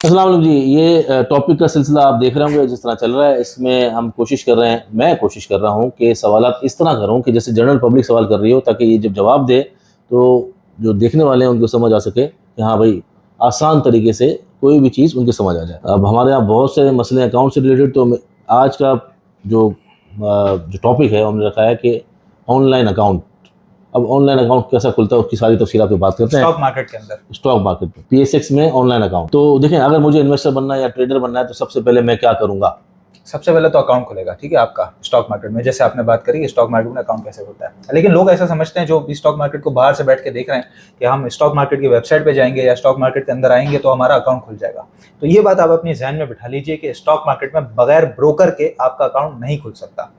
अस्सलाम वालेकुम जी। ये टॉपिक का सिलसिला आप देख रहे होंगे जिस तरह चल रहा है। इसमें हम कोशिश कर रहे हैं, मैं कोशिश कर रहा हूँ कि सवालात इस तरह करूँ कि जैसे जनरल पब्लिक सवाल कर रही हो, ताकि ये जब जवाब दे तो जो देखने वाले हैं उनको समझ आ सके कि हाँ भाई, आसान तरीके से कोई भी चीज़ उनके समझ आ जाए। अब हमारे यहाँ बहुत से मसले हैं अकाउंट से रिलेटेड, तो आज का जो टॉपिक है हमने रखा है कि ऑनलाइन अकाउंट। अब ऑनलाइन अकाउंट कैसा खुलता है उसकी सारी तफसीलात पे बात करते हैं। स्टॉक मार्केट के अंदर, स्टॉक मार्केट में PSX में ऑनलाइन अकाउंट। तो देखें, अगर मुझे इन्वेस्टर बनना है या ट्रेडर बनना है तो सबसे पहले मैं क्या करूंगा? सबसे पहले तो अकाउंट खुलेगा, ठीक है, आपका स्टॉक मार्केट में। जैसे आपने बात करी स्टॉक मार्केट में अकाउंट कैसे खुलता है, लेकिन लोग ऐसा समझते हैं जो भी स्टॉक मार्केट को बाहर से बैठ के देख रहे हैं कि हम स्टॉक मार्केट की वेबसाइट पे जाएंगे या स्टॉक मार्केट के अंदर आएंगे तो हमारा अकाउंट खुल जाएगा। तो ये बात आप अपनी ज़हन में बिठा लीजिए कि स्टॉक मार्केट में बगैर ब्रोकर के आपका अकाउंट नहीं खुल सकता।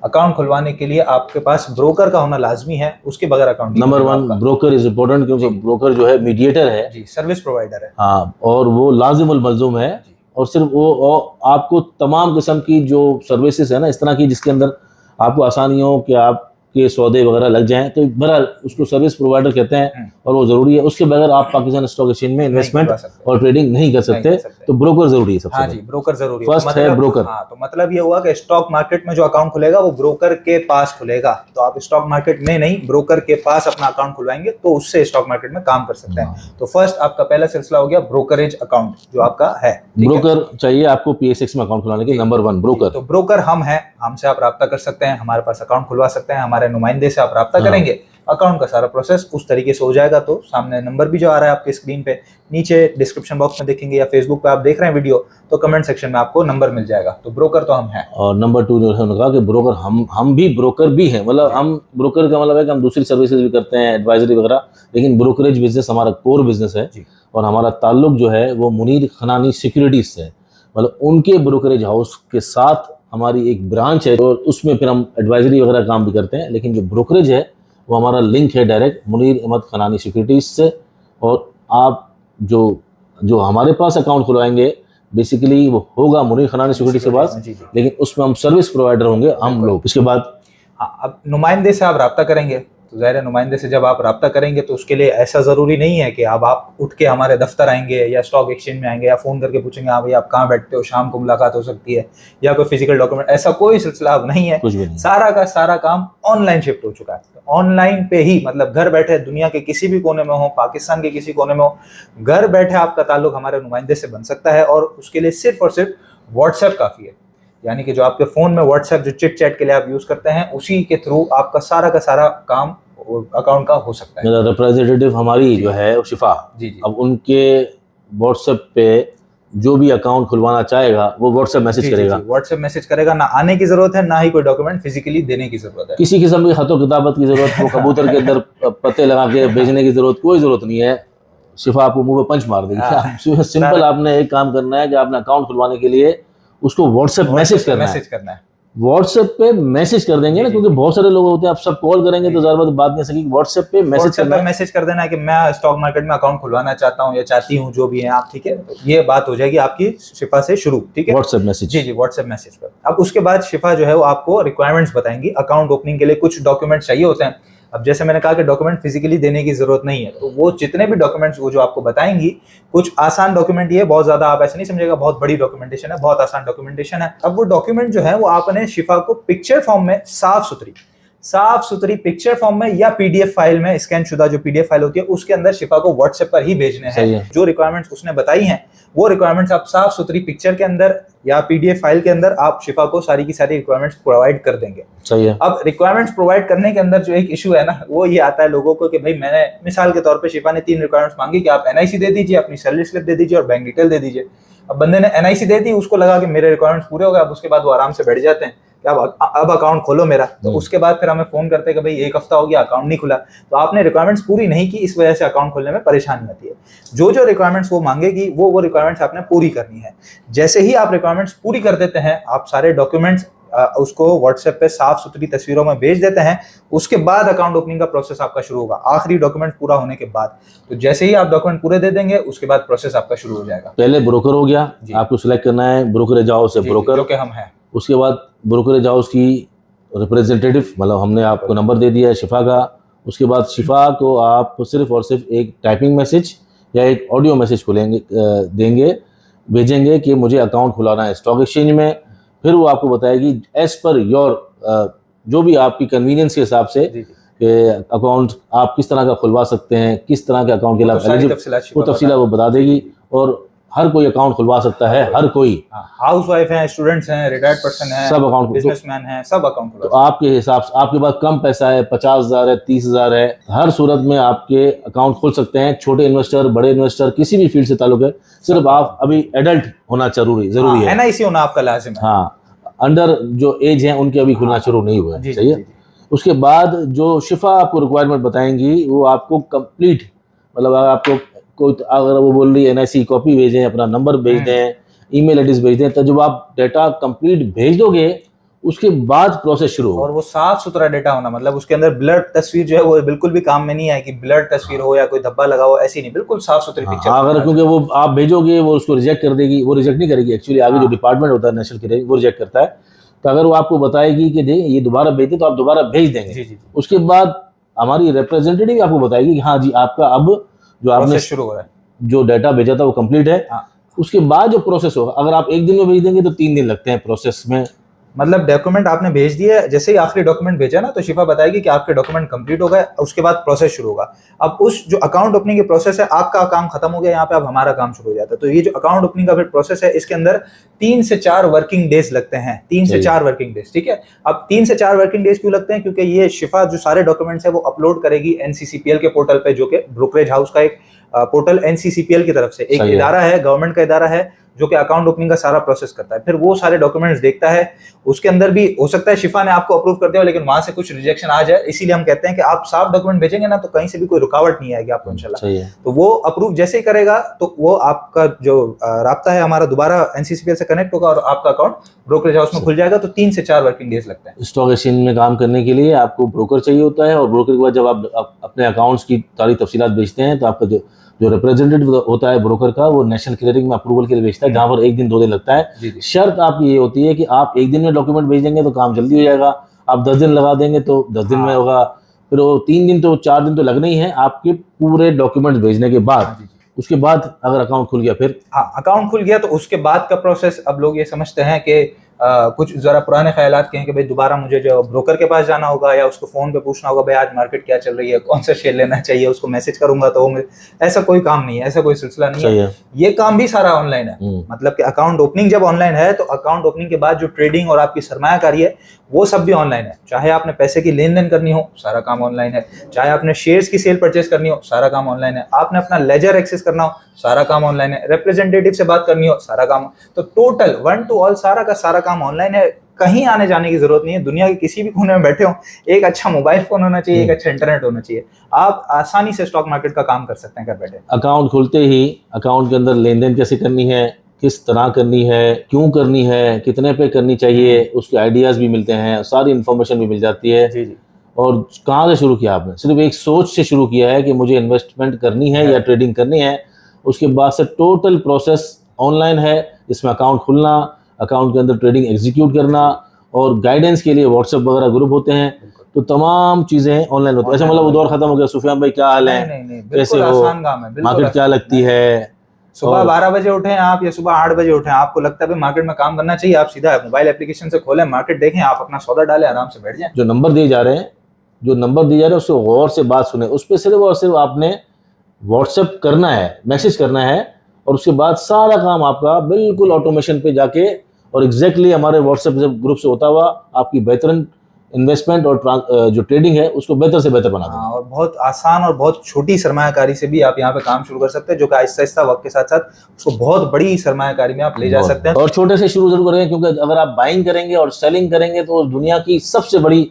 अकाउंट खुलवाने के लिए आपके पास ब्रोकर का होना लाजमी है, उसके बगैर account number one, broker is important, क्योंकि ब्रोकर जो है मीडिएटर है जी, सर्विस प्रोवाइडर है। हाँ, और वो लाजिमुल मलजूम है। और सिर्फ वो आपको तमाम किस्म की जो सर्विसेज है ना इस तरह की, जिसके अंदर आपको आसानी हो कि आपके सौदे वगैरह लग जाएं, तो बहरहाल उसको सर्विस प्रोवाइडर कहते हैं और वो ज़रूरी है। उसके बगैर आप पाकिस्तान स्टॉक एक्सचेंज में इन्वेस्टमेंट और ट्रेडिंग नहीं कर सकते। तो ब्रोकर जरूरी है सबसे हाँ जी, ब्रोकर जरूरी है। फर्स्ट है ब्रोकर। हाँ, तो मतलब ये हुआ कि स्टॉक मार्केट में जो अकाउंट खुलेगा वो ब्रोकर के पास खुलेगा। तो आप स्टॉक मार्केट में नहीं, ब्रोकर के पास अपना अकाउंट खुलवाएंगे तो उससे स्टॉक मार्केट में काम कर सकते हैं। तो फर्स्ट आपका पहला सिलसिला हो गया ब्रोकरेज अकाउंट जो आपका है। ब्रोकर चाहिए आपको PSX में अकाउंट खुलाने के। Number one broker. तो ब्रोकर हम हैं, हमसे आप राब्ता कर सकते हैं, हमारे पास अकाउंट खुलवा सकते हैं, हमारे नुमाइंदे से आप राब्ता करेंगे, अकाउंट का सारा प्रोसेस उस तरीके से हो जाएगा। तो सामने नंबर भी जो आ रहा है आपके स्क्रीन पे, नीचे डिस्क्रिप्शन बॉक्स में देखेंगे या फेसबुक पे आप देख रहे हैं वीडियो तो कमेंट सेक्शन में आपको नंबर मिल जाएगा। तो ब्रोकर तो हम हैं। और नंबर टू जो है उन्होंने कहा कि ब्रोकर हम भी ब्रोकर भी हैं। मतलब हम ब्रोकर का मतलब है कि हम दूसरी सर्विसेज भी करते हैं, एडवाइजरी वगैरह, लेकिन ब्रोकरेज बिजनेस हमारा कोर बिजनेस है। और हमारा ताल्लुक जो है वो मुनीर खनानी सिक्योरिटीज से है। मतलब उनके ब्रोकरेज हाउस के साथ हमारी एक ब्रांच है और उसमें फिर हम एडवाइजरी वगैरह काम भी करते हैं, लेकिन जो ब्रोकरेज है वो हमारा लिंक है डायरेक्ट मुनीर अहमद खनानी सिक्योरिटीज से। और आप जो हमारे पास अकाउंट खुलवाएंगे बेसिकली वो होगा मुनीर खनानी सिक्योरिटीज के पास, लेकिन उसमें हम सर्विस प्रोवाइडर होंगे हम लोग। इसके बाद अब नुमाइंदे से आप राब्ता करेंगे तो ज़ाहिर है नुमाइंदे से जब आप राब्ता करेंगे तो उसके लिए ऐसा ज़रूरी नहीं है कि अब आप उठ के हमारे दफ्तर आएंगे या स्टॉक एक्सचेंज में आएंगे या फ़ोन करके पूछेंगे हाँ भाई आप कहाँ बैठते हो, शाम को मुलाकात हो सकती है, या कोई फिजिकल डॉक्यूमेंट, ऐसा कोई सिलसिला अब नहीं है। कुछ भी नहीं। सारा का सारा काम ऑनलाइन शिफ्ट हो चुका है। ऑनलाइन पे ही, मतलब घर बैठे दुनिया के किसी भी कोने में हो, पाकिस्तान के किसी कोने में हो, घर बैठे आपका ताल्लुक हमारे नुमाइंदे से बन सकता है। और उसके लिए सिर्फ और सिर्फ व्हाट्सएप काफ़ी है। यानी कि जो आपके फ़ोन में व्हाट्सएप जो चिट चैट के लिए आप यूज़ करते हैं उसी के थ्रू आपका सारा का सारा काम अकाउंट का हो सकता है। मेरा रिप्रेजेंटेटिव हमारी जो है वो शिफा जी जी, अब उनके व्हाट्सएप पे जो भी अकाउंट खुलवाना चाहेगा वो व्हाट्सएप मैसेज करेगा। व्हाट्सएप मैसेज करेगा, ना आने की जरूरत है ना ही कोई डॉक्यूमेंट फिजिकली देने की जरूरत है, किसी किस्म की खतो किताबत की जरूरत, वो कबूतर के अंदर पत्ते लगा के भेजने की जरूरत कोई जरूरत नहीं है। शिफा आपको मुंह पे पंच मार देगी। सिंपल आपने एक काम करना है कि आपने अकाउंट खुलवाने के लिए उसको व्हाट्सएप मैसेज करना है। व्हाट्सएप पे मैसेज कर देंगे ना, क्योंकि बहुत सारे लोग होते हैं, आप सब कॉल करेंगे तो ज़्यादा बात नहीं सकेगी। व्हाट्सएप पे मैसेज कर देना है कि मैं स्टॉक मार्केट में अकाउंट खुलवाना चाहता हूं या चाहती हूं, जो भी है आप, ठीक है। तो ये बात हो जाएगी आपकी शिफा से शुरू, ठीक है, व्हाट्सएप मैसेज। जी जी, व्हाट्सएप मैसेज पर। अब उसके बाद शिफा जो है वो आपको रिक्वायरमेंट्स बताएंगी। अकाउंट ओपनिंग के लिए कुछ डॉक्यूमेंट चाहिए होते हैं। अब जैसे मैंने कहा कि डॉक्यूमेंट फिजिकली देने की जरूरत नहीं है, तो वो जितने भी डॉक्यूमेंट्स वो जो आपको बताएंगी, कुछ आसान डॉक्यूमेंट, ये बहुत ज्यादा आप ऐसे नहीं समझेगा बहुत बड़ी डॉक्यूमेंटेशन है, बहुत आसान डॉक्यूमेंटेशन है। अब वो डॉक्यूमेंट जो है वो आपने शिफा को पिक्चर फॉर्म में साफ सुथरी पिक्चर फॉर्म में या PDF फाइल में, स्कैन शुदा जो PDF फाइल होती है उसके अंदर शिफा को व्हाट्सएप पर ही भेजने हैं। जो रिक्वायरमेंट्स उसने बताई हैं वो रिक्वायरमेंट्स आप साफ सुथरी पिक्चर के अंदर या PDF फाइल के अंदर आप शिफा को सारी की सारी रिक्वायरमेंट्स प्रोवाइड कर देंगे। सही है। अब रिक्वायरमेंट्स प्रोवाइड करने के अंदर जो एक इशू है ना, वो ये आता है लोगों को कि भाई मैंने मिसाल के तौर पे शिफा ने 3 रिक्वायरमेंट्स मांगी कि आप NIC दे दीजिए, अपनी सैलरी स्लिप दे दीजिए और बैंक डिटेल दे दीजिए। अब बंदे ने NIC दे दी, उसको लगा कि मेरे रिक्वायरमेंट्स पूरे हो गए। अब उसके बाद वो आराम से बैठ जाते हैं कि अब अकाउंट खोलो मेरा। तो उसके बाद फिर हमें फोन करते हैं कि भाई 1 हफ्ता हो गया अकाउंट नहीं खुला, तो आपने रिक्वायरमेंट्स पूरी नहीं की, इस वजह से अकाउंट खोलने में परेशानी आती है। जो रिक्वायरमेंट्स वो मांगेगी वो रिक्वायरमेंट्स आपने पूरी करनी है। जैसे ही आप रिक्वायरमेंट्स पूरी कर देते हैं, आप सारे डॉक्यूमेंट्स उसको व्हाट्सएप पे साफ सुथरी तस्वीरों में भेज देते हैं, उसके बाद अकाउंट ओपनिंग का प्रोसेस आपका शुरू होगा, आखिरी डॉक्यूमेंट पूरा होने के बाद। तो जैसे ही आप डॉक्यूमेंट पूरे दे देंगे उसके बाद प्रोसेस आपका शुरू हो जाएगा। पहले ब्रोकर हो गया, आपको सिलेक्ट करना है ब्रोकरेज हाउस से ब्रोकर, जो कि हम हैं। उसके बाद ब्रोकरेज हाउस की रिप्रेजेंटेटिव, मतलब हमने आपको नंबर दे दिया है शिफा का। उसके बाद शिफा को आप सिर्फ और सिर्फ एक टाइपिंग मैसेज या एक ऑडियो मैसेज को देंगे भेजेंगे कि मुझे अकाउंट खुलाना है स्टॉक एक्सचेंज में, फिर वो आपको बताएगी एज पर योर जो भी आपकी कन्वीनियंस के हिसाब से कि अकाउंट आप किस तरह का खुलवा सकते हैं, किस तरह के अकाउंट के लिए आप एलिजिबल, वो तफसीला वो बता देगी। और हर कोई अकाउंट खुलवा सकता है, हर कोई, हाउस वाइफ है, स्टूडेंट्स हैं, रिटायर्ड पर्सन है, सब अकाउंट, बिजनेसमैन है, सब अकाउंट तो आपके हिसाब से, आपके पास कम पैसा है, 50,000 है, 30,000 है, हर सूरत में आपके अकाउंट खुल सकते हैं। छोटे इन्वेस्टर, बड़े इन्वेस्टर, किसी भी फील्ड से ताल्लुक है, सिर्फ आप अभी एडल्ट होना जरूरी है, एनआईसी होना आपका लाजिम है। हाँ, अंडर जो एज है उनके अभी खुलना शुरू नहीं हुआ है, सही है। उसके बाद जो शिफा आपको रिक्वायरमेंट बताएंगी वो आपको कंप्लीट, मतलब आपको कोई अगर वो बोल रही है एनआईसी कॉपी भेजें, अपना नंबर भेज दें, ईमेल एड्रेस भेज दें, तो जब आप डेटा कंप्लीट भेज दोगे उसके बाद प्रोसेस शुरू होगा। और वो साफ सुथरा डेटा होना, मतलब उसके अंदर ब्लर तस्वीर जो है वो बिल्कुल भी काम में नहीं है कि ब्लर तस्वीर हो या कोई धब्बा लगा हो, ऐसी नहीं, बिल्कुल साफ सुथरी पिक्चर। अगर क्योंकि वो आप भेजोगे वो उसको रिजेक्ट कर देगी, वो रिजेक्ट नहीं करेगी एक्चुअली, आगे जो डिपार्टमेंट होता है नेशनल की वो रिजेक्ट करता है। तो अगर वो आपको बताएगी कि देखिए ये दोबारा भेज दे, तो आप दोबारा भेज देंगे। उसके बाद हमारी रिप्रेजेंटेटिव आपको बताएगी कि हाँ जी आपका अब जो आपने शुरू हो रहा है, जो डाटा भेजा था वो कंप्लीट है। उसके बाद जो प्रोसेस होगा, अगर आप एक दिन में भेज देंगे तो 3 दिन लगते हैं प्रोसेस में। मतलब डॉक्यूमेंट आपने भेज दिए, जैसे ही आखिरी डॉक्यूमेंट भेजा ना तो शिफा बताएगी कि आपके डॉक्यूमेंट कंप्लीट हो गए, उसके बाद प्रोसेस शुरू होगा। अब उस जो अकाउंट ओपनिंग की प्रोसेस है, आपका काम खत्म हो गया, यहाँ पे अब हमारा काम शुरू हो जाता है। तो ये जो अकाउंट ओपनिंग का फिर प्रोसेस है, इसके अंदर 3 से 4 वर्किंग डेज लगते हैं, 3 से 4 वर्किंग डेज, ठीक है। अब 3 से 4 वर्किंग डेज क्यों लगते हैं? क्योंकि ये शिफा जो सारे डॉक्यूमेंट्स है वो अपलोड करेगी NCCPL के पोर्टल पे, जो कि ब्रोकरेज हाउस का एक पोर्टल NCCPL की तरफ से एक इदारा है, गवर्नमेंट का इदारा है जो कि अकाउंट ओपनिंग का सारा प्रोसेस करता है। फिर वो सारे डॉक्यूमेंट्स देखता है, उसके अंदर भी हो सकता है शिफा ने आपको अप्रूव कर दिया लेकिन वहां से कुछ रिजेक्शन आ जाए, इसीलिए हम कहते हैं कि आप साफ डॉक्यूमेंट भेजेंगे ना तो कहीं से भी कोई रुकावट नहीं आएगी आपको इंशाल्लाह। तो वो अप्रूव जैसे ही करेगा तो वो आपका जो राब्ता है हमारा दोबारा NCCPL से कनेक्ट होगा और आपका अकाउंट ब्रोकरेज हाउस में खुल जाएगा। तो 3 से 4 वर्किंग डेज लगते हैं। स्टॉक एक्सचेंज में काम करने के लिए आपको ब्रोकर चाहिए होता है, और ब्रोकर के बाद जब आप अपने अकाउंट्स की सारी तफसीलात भेजते हैं तो आपका जो रिप्रेजेंटेटिव होता है ब्रोकर का, वो नेशनल क्लियरिंग में अप्रूवल के लिए भेजता है, जहां पर 1 दिन 2 दिन लगता है। शर्त आपकी ये होती है कि आप 1 दिन में डॉक्यूमेंट भेज देंगे तो काम जल्दी हो जाएगा, आप 10 दिन लगा देंगे तो 10 दिन में होगा, फिर वो 3 दिन तो 4 दिन तो लगने ही है आपके पूरे डॉक्यूमेंट भेजने के बाद। उसके बाद अगर अकाउंट खुल गया, फिर अकाउंट खुल गया तो उसके बाद का प्रोसेस अब लोग ये समझते हैं कि कुछ जरा पुराने ख्यालात कहें कि भाई दोबारा मुझे जो ब्रोकर के पास जाना होगा या उसको फोन पे पूछना होगा भाई आज मार्केट क्या चल रही है, कौन सा शेयर लेना चाहिए, उसको मैसेज करूंगा तो वो, ऐसा कोई काम नहीं है, ऐसा कोई सिलसिला नहीं है। ये काम भी सारा ऑनलाइन है। मतलब कि अकाउंट ओपनिंग जब ऑनलाइन है तो अकाउंट ओपनिंग के बाद जो ट्रेडिंग और आपकी सरमायाकारी है वो सब भी ऑनलाइन है। चाहे आपने पैसे की लेन देन करनी हो, सारा काम ऑनलाइन है। चाहे आपने शेयर्स की सेल परचेस करनी हो, सारा काम ऑनलाइन है। आपने अपना लेजर एक्सेस करना हो, सारा काम ऑनलाइन है। रिप्रेजेंटेटिव से बात करनी हो, सारा काम। तो टोटल 1 to all सारा का सारा काम ऑनलाइन है। कहीं आने जाने की जरूरत नहीं है। दुनिया के किसी भी कोने में बैठे हो, एक अच्छा मोबाइल फोन होना चाहिए, एक अच्छा इंटरनेट होना चाहिए, आप आसानी से स्टॉक मार्केट का काम कर सकते हैं घर बैठे। अकाउंट खुलते ही अकाउंट के अंदर लेन देन कैसे करनी है, किस तरह करनी है, क्यों करनी है, कितने पे करनी चाहिए, उसके आइडियाज भी मिलते हैं, सारी इन्फॉर्मेशन भी मिल जाती है। जी जी। और कहाँ से शुरू किया आपने? सिर्फ एक सोच से शुरू किया है कि मुझे इन्वेस्टमेंट करनी है या ट्रेडिंग करनी है, उसके बाद से टोटल प्रोसेस ऑनलाइन है। इसमें अकाउंट खुलना, अकाउंट के अंदर ट्रेडिंग एग्जीक्यूट करना, और गाइडेंस के लिए व्हाट्सएप वगैरह ग्रुप होते हैं, तो तमाम चीजें ऑनलाइन होती है। ऐसा मतलब वो दौर खत्म हो गया सुफियान भाई क्या हाल है, कैसे हो, मार्केट क्या लगती है, सुबह 12 बजे उठें आप या सुबह 8 बजे उठें, आपको लगता है मार्केट में काम करना चाहिए, आप सीधा मोबाइल एप्लीकेशन से खोलें, मार्केट देखें, आप अपना सौदा डालें, आराम से बैठ जाएं। जो नंबर दिए जा रहे हैं उससे गौर से बात सुने, उस पर सिर्फ और सिर्फ आपने व्हाट्सएप करना है, मैसेज करना है, और उसके बाद सारा काम आपका बिल्कुल ऑटोमेशन पे जाके और एग्जैक्टली हमारे व्हाट्सएप ग्रुप से होता हुआ आपकी बेहतरीन इन्वेस्टमेंट और जो ट्रेडिंग है उसको बेहतर से बेहतर बना दें। और बहुत आसान और बहुत छोटी सरमायाकारी से भी आप यहाँ पे काम शुरू कर सकते हैं, जो कि आहिस्ता आहिस्ता वक्त के साथ साथ उसको बहुत बड़ी सरमायाकारी में आप ले जा सकते हैं। और छोटे से शुरू जरूर करेंगे, क्योंकि अगर आप बाइंग करेंगे और सेलिंग करेंगे तो दुनिया की सबसे बड़ी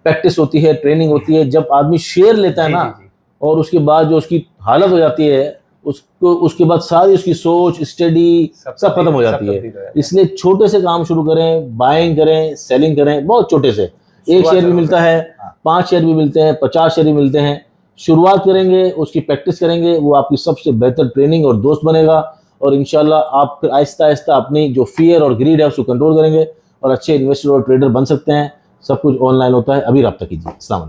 प्रैक्टिस होती है, ट्रेनिंग होती है। जब आदमी शेयर लेता है ना, और उसके बाद जो उसकी हालत हो जाती है, उसको उसके बाद सारी उसकी सोच, स्टडी सब खत्म हो जाती है। इसलिए छोटे से काम शुरू करें, बाइंग करें, सेलिंग करें, बहुत छोटे से। 1 शेयर भी मिलता है, 5 शेयर भी मिलते हैं, 50 शेयर भी मिलते हैं। शुरुआत करेंगे, उसकी प्रैक्टिस करेंगे, वो आपकी सबसे बेहतर ट्रेनिंग और दोस्त बनेगा। और इंशाल्लाह आप फिर आहिस्ता आहिस्ता अपनी जो फियर और ग्रीड है उसको कंट्रोल करेंगे और अच्छे इन्वेस्टर और ट्रेडर बन सकते हैं। सब कुछ ऑनलाइन होता है। अभी रब्ता कीजिए। अस्सलाम वालेकुम।